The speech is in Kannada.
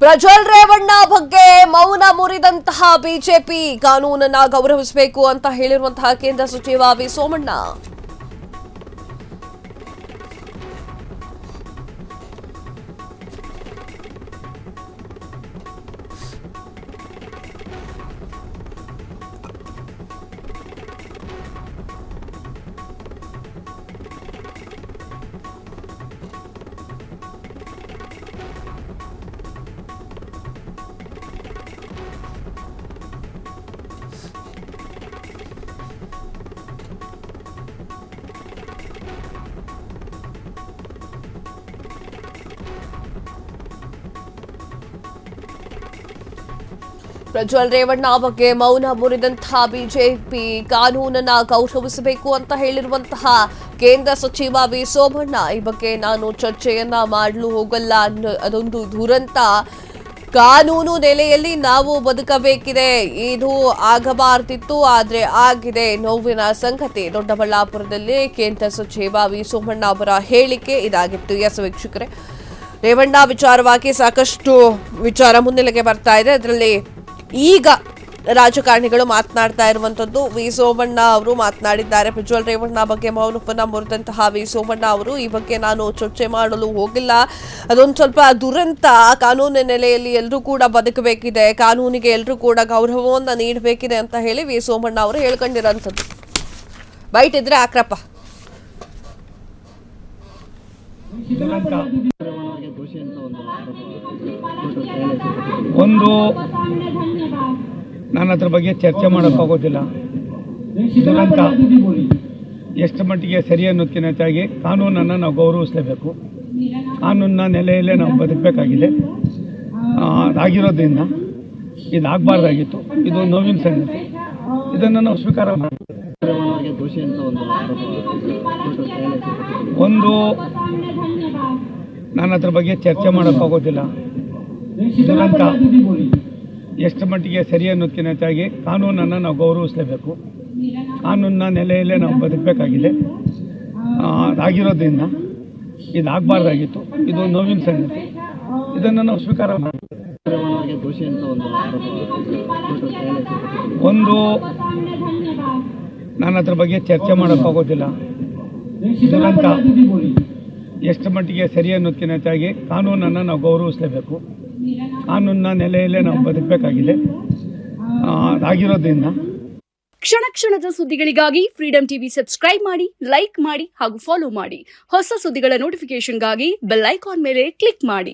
ಪ್ರಜ್ವಲ್ ರೇವಣ್ಣ ಬಗ್ಗೆ ಮೌನ ಮುರಿದಂತಹ ಬಿಜೆಪಿ ಕಾನೂನನ್ನ ಗೌರವಿಸಬೇಕು ಅಂತ ಹೇಳಿರುವಂತಹ ಕೇಂದ್ರ ಸಚಿವ ವಿ ಸೋಮಣ್ಣ ಪ್ರಜ್ವಲ್ ರೇವಣ್ಣ ಬಗ್ಗೆ ಮೌನ ಮುರಿದಂತಹ ಬಿಜೆಪಿ ಕಾನೂನನ್ನ ಗೌರವಿಸಬೇಕು ಅಂತ ಹೇಳಿರುವಂತಹ ಕೇಂದ್ರ ಸಚಿವ ವಿ ಸೋಮಣ್ಣ ಈ ಬಗ್ಗೆ ನಾನು ಚರ್ಚೆಯನ್ನ ಮಾಡಲು ಹೋಗಲ್ಲ, ಅದೊಂದು ದುರಂತ. ಕಾನೂನು ನೆಲೆಯಲ್ಲಿ ನಾವು ಬದುಕಬೇಕಿದೆ, ಇದು ಆಗಬಾರ್ದಿತ್ತು ಆದ್ರೆ ಆಗಿದೆ, ನೋವಿನ ಸಂಗತಿ. ದೊಡ್ಡಬಳ್ಳಾಪುರದಲ್ಲಿ ಕೇಂದ್ರ ಸಚಿವ ವಿ ಸೋಮಣ್ಣ ಅವರ ಹೇಳಿಕೆ ಇದಾಗಿತ್ತು. ಎಸ್ ವೀಕ್ಷಕರೇ, ರೇವಣ್ಣ ವಿಚಾರವಾಗಿ ಸಾಕಷ್ಟು ವಿಚಾರ ಮುನ್ನೆಲೆಗೆ ಬರ್ತಾ ಇದೆ. ಅದರಲ್ಲಿ ಈಗ ರಾಜಕಾರಣಿಗಳು ಮಾತನಾಡ್ತಾ ಇರುವಂತದ್ದು. ವಿ ಸೋಮಣ್ಣ ಅವರು ಮಾತನಾಡಿದ್ದಾರೆ. ಪ್ರಜ್ವಲ್ ರೇವಣ್ಣ ಬಗ್ಗೆ ಮೌನವನ್ನ ಮುರಿದಂತಹ ವಿ ಸೋಮಣ್ಣ ಅವರು ಈ ಬಗ್ಗೆ ನಾನು ಚರ್ಚೆ ಮಾಡಲು ಹೋಗಿಲ್ಲ, ಅದೊಂದು ಸ್ವಲ್ಪ ದುರಂತ. ಕಾನೂನಿನ ನೆಲೆಯಲ್ಲಿ ಎಲ್ಲರೂ ಕೂಡ ಬದುಕಬೇಕಿದೆ, ಕಾನೂನಿಗೆ ಎಲ್ಲರೂ ಕೂಡ ಗೌರವವನ್ನು ನೀಡಬೇಕಿದೆ ಅಂತ ಹೇಳಿ ವಿ ಸೋಮಣ್ಣ ಅವರು ಹೇಳ್ಕೊಂಡಿರೋಂಥದ್ದು. ಬೈಟ್ ಇದ್ರೆ ಆಕ್ರಪ್ಪ. ಒಂದು ನಾನು ಅದ್ರ ಬಗ್ಗೆ ಚರ್ಚೆ ಮಾಡೋಕ್ಕಾಗೋದಿಲ್ಲ. ದುರಂತ ಎಷ್ಟು ಮಟ್ಟಿಗೆ ಸರಿ ಅನ್ನೋದಕ್ಕಿಂತ ಹೆಚ್ಚಾಗಿ ಕಾನೂನನ್ನು ನಾವು ಗೌರವಿಸಲೇಬೇಕು. ಕಾನೂನಿನ ನೆಲೆಯಲ್ಲೇ ನಾವು ಬದುಕಬೇಕಾಗಿದೆ. ಆಗಿರೋದ್ರಿಂದ ಇದಾಗಬಾರ್ದಾಗಿತ್ತು, ಇದು ನೋವಿನ ಸಂಗತಿ. ಇದನ್ನು ನಾವು ಸ್ವೀಕಾರ ಒಂದು ನಾನು ಅದ್ರ ಬಗ್ಗೆ ಚರ್ಚೆ ಮಾಡೋಕ್ಕಾಗೋದಿಲ್ಲ. ದುರಂತ ಎಷ್ಟು ಮಟ್ಟಿಗೆ ಸರಿ ಅನ್ನೋದಕ್ಕಿಂತ ಹೆಚ್ಚಾಗಿ ಕಾನೂನನ್ನು ನಾವು ಗೌರವಿಸಲೇಬೇಕು. ಕಾನೂನಿನ ನೆಲೆಯಲ್ಲೇ ನಾವು ಬದುಕಬೇಕಾಗಿದೆ. ಆಗಿರೋದ್ರಿಂದ ಇದಾಗಬಾರ್ದಾಗಿತ್ತು, ಇದು ನೋವಿನ ಸಂಗತಿ. ಇದನ್ನು ನಾವು ಸ್ವೀಕಾರ ಒಂದು ನಾನು ಅದ್ರ ಬಗ್ಗೆ ಚರ್ಚೆ ಮಾಡೋಕ್ಕಾಗೋದಿಲ್ಲ. ದುರಂತ ಎಷ್ಟು ಮಟ್ಟಿಗೆ ಸರಿ ಅನ್ನೋದಕ್ಕಿಂತ ಹೆಚ್ಚಾಗಿ ಕಾನೂನನ್ನು ನಾವು ಗೌರವಿಸಲೇಬೇಕು. ಕಾನೂನಿನ ನೆಲೆಯಲ್ಲೇ ನಾವು ಬದುಕಬೇಕಾಗಿದೆ. ಆಗಿರೋದ್ರಿಂದ ಕ್ಷಣ ಕ್ಷಣದ ಸುದ್ದಿಗಳಿಗಾಗಿ ಫ್ರೀಡಂ ಟಿವಿ ಸಬ್ಸ್ಕ್ರೈಬ್ ಮಾಡಿ, ಲೈಕ್ ಮಾಡಿ ಹಾಗೂ ಫಾಲೋ ಮಾಡಿ. ಹೊಸ ಸುದ್ದಿಗಳ ನೋಟಿಫಿಕೇಶನ್ಗಾಗಿ ಬೆಲ್ ಐಕಾನ್ ಮೇಲೆ ಕ್ಲಿಕ್ ಮಾಡಿ.